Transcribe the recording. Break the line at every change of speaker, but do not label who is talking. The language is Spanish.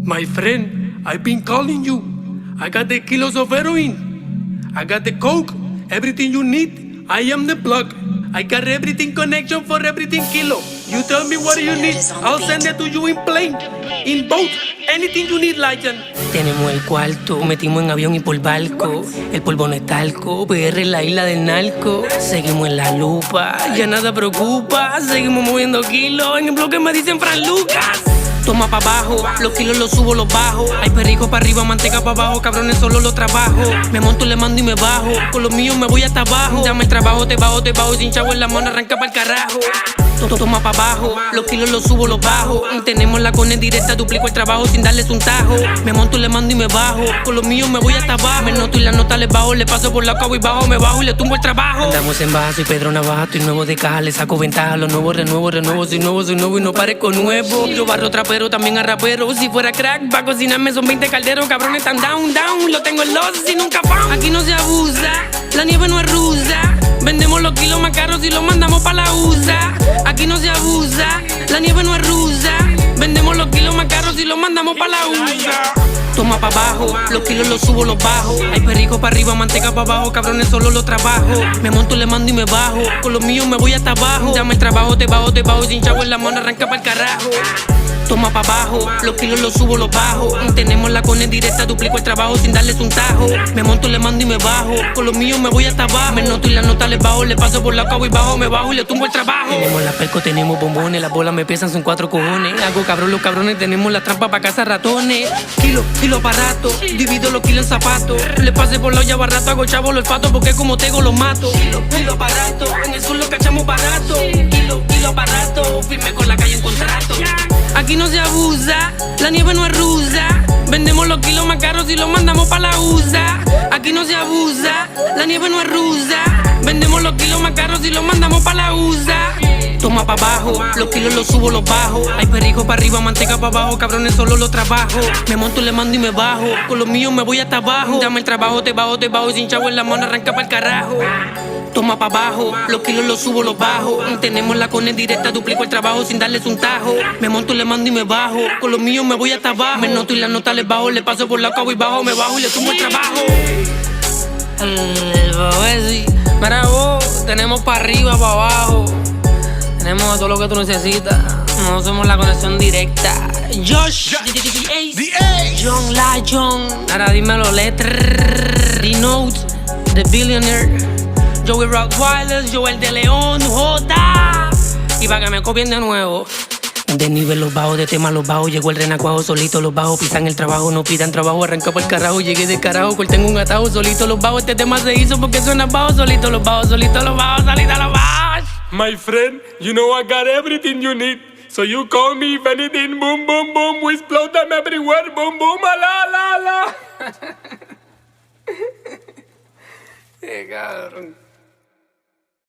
My friend, I've been calling you. I got the kilos of heroin. I got the coke, everything you need. I am the plug. I got everything connection for everything kilo. You tell me what you need, I'll send it to you in plane, in boat, anything you need, Lion.
Tenemos el cuarto, metimos en avión y por barco. El polvo no es talco, PR es la isla del narco. Seguimos en la lupa, ya nada preocupa. Seguimos moviendo kilos, en el bloque me dicen Fran Lucas. Toma pa' abajo, los kilos los subo, los bajo. Hay perrico pa' arriba, manteca pa' abajo, cabrones solo los trabajo. Me monto, le mando y me bajo, con los míos me voy hasta abajo. Dame el trabajo, te bajo, sin chavo en la mano, arranca pa'l carajo. Toma pa' abajo, los kilos los subo, los bajo. Tenemos la cone directa, duplico el trabajo sin darles un tajo. Me monto, le mando y me bajo, con los míos me voy hasta abajo. Me noto y la nota les bajo, le paso por la cabo y bajo, me bajo y le tumbo el trabajo. Andamos en baja, soy Pedro Navaja, estoy nuevo de caja, le saco ventaja. Los nuevos renuevo, soy nuevo y no parezco nuevo. Yo barro trapero, también a rapero. Si fuera crack, pa' cocinarme son 20 calderos. Cabrones tan down, lo tengo en los y nunca fan. Aquí no se abusa, la nieve no es rusa. Vendemos los kilos más caros y los mandamos pa' la USA. Aquí no se abusa, la nieve no es rusa. Vendemos los kilos más caros y los mandamos pa' la USA. Toma pa' abajo, los kilos los subo, los bajo. Hay perrico pa' arriba, manteca pa' abajo, cabrones solo los trabajo. Me monto, le mando y me bajo, con los míos me voy hasta abajo. Dame el trabajo, te bajo, sin chavo en la mano, arranca pa'l carajo. Toma pa' abajo, los kilos los subo, los bajo. Tenemos la cone directa, duplico el trabajo sin darles un tajo. Me monto, le mando y me bajo, con los míos me voy hasta abajo. Me noto y la nota les bajo, le paso por la cabo y bajo, me bajo y le tumbo el trabajo. Tenemos la perco, tenemos bombones, las bolas me pesan, son 4 cojones. Hago cabrón los cabrones, tenemos la trampa pa' cazar ratones. Kilo pa' rato, divido los kilos en zapatos. Le pasé por la olla barato, hago chavo los patos porque como tengo los mato. Kilo pa' rato, en el sur lo cachamos barato. Kilo pa' rato, firme con la calle en contrato. Aquí no se abusa, la nieve no es rusa. Vendemos los kilos más caros y los mandamos pa' la USA. Aquí no se abusa, la nieve no es rusa. Vendemos los kilos más caros y los mandamos pa' la USA. Toma pa' abajo, los kilos los subo, los bajo. Hay perrico pa' arriba, manteca pa' abajo, cabrones solo los trabajo. Me monto, le mando y me bajo, con los míos me voy hasta abajo. Dame el trabajo, te bajo, sin chavo en la mano, arranca pa'l carajo. Toma pa' abajo, los kilos los subo, los bajo. Tenemos la cone directa, duplico el trabajo sin darles un tajo. Me monto, le mando y me bajo, con los míos me voy hasta abajo. Me noto y la nota les bajo, le paso por la cabo y bajo, me bajo y le tumbo el trabajo. Mira vos, tenemos pa' arriba, pa' abajo. Tenemos todo lo que tú necesitas. No somos la conexión directa. Josh, The Ace, John Lion. Ahora dímelo, D-Note, The Billionaire, Joey Rottweiler, Joel de León, J. Y para que me copien de nuevo. De nivel los bajos, de tema los bajos. Llegó el renacuajo, solito los bajos. Pisan el trabajo, no pidan trabajo. Arranca por el carajo, llegué de carajo. Tengo un atajo, solito los bajos. Este tema se hizo porque suena bajo. Solito los bajos, solito los bajos, solito los bajos.
My friend, you know I got everything you need. So you call me if anything, boom, boom, boom. We explode them everywhere, boom, boom, la, la, la.
Cabrón.